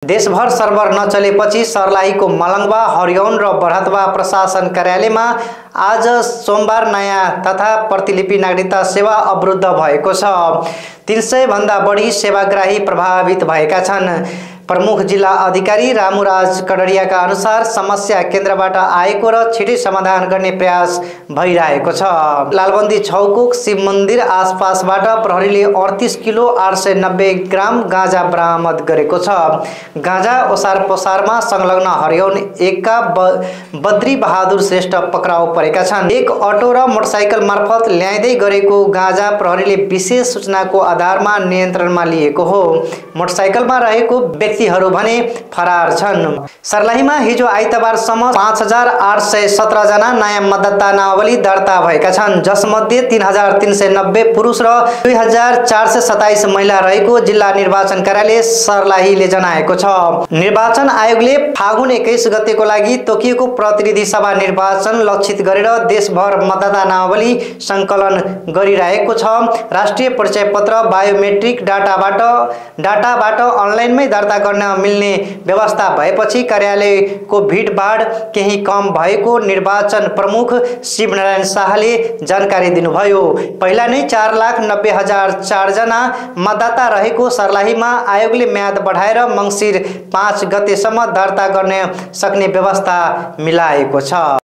देशभर सर्भर नचलेपछि सर्लाहीको मलंगवा, हरियौन र बरहतवा प्रशासन कार्यालयमा आज सोमबार नयाँ तथा प्रतिलिपि नागरिकता सेवा अवरुद्ध भएको छ। 300 भन्दा बढी सेवाग्राही प्रभावित भएका छन्। प्रमुख जिल्ला अधिकारी रामुराज कड़रियाका अनुसार समस्या केन्द्रबाट आएको र छिटै समाधान गर्ने प्रयास भइरहेको छ। लालबन्दी छौकुक शिव मन्दिर आसपासबाट प्रहरीले 38 किलो 890 ग्राम गाँजा बरामद गरेको छ। गाँजा ओसार पसारमा संलग्न हरियौन 1 का बद्री बहादुर श्रेष्ठ पक्राउ परेका छन्। एक अटो र मोटरसाइकल मार्फत ल्याइदै गरेको गाँजा प्रहरीले विशेष सूचनाको आधारमा नियन्त्रणमा लिएको हो। मोटरसाइकलमा रहेको व्यक्तिहरू भने फरार छन्। सर्लाहीमा हिजो आइतबारसम्म 5817 जना नयाँ मतदाता नावली दर्ता भएका छन्, जसमध्ये 3390 पुरुष र 2427 महिला रहेको जिल्ला निर्वाचन कार्यालय सर्लाहीले जनाएको छ। निर्वाचन आयोगले फागुन 21 गतेको लागि तोकिएको प्रतिनिधि सभा निर्वाचन लक्षित गरेर देशभर मतदाता नावली संकलन गरिरहेको छ। राष्ट्रिय परिचय पत्र बायोमेट्रिक डाटाबाट अनलाइनमै दर्ता गर्न मिल्ने व्यवस्था भएपछि कार्यालयको भिडभाड केही कम भएको निर्वाचन प्रमुख शिवनारायण शाहले जानकारी दिनुभयो। पहिला नै 4,90,004 जना मतदाता रहेको सर्लाहीमा आयोगले म्याद बढाएर मङ्सिर 5 गतेसम्म दर्ता गर्न सक्ने व्यवस्था मिलाएको छ।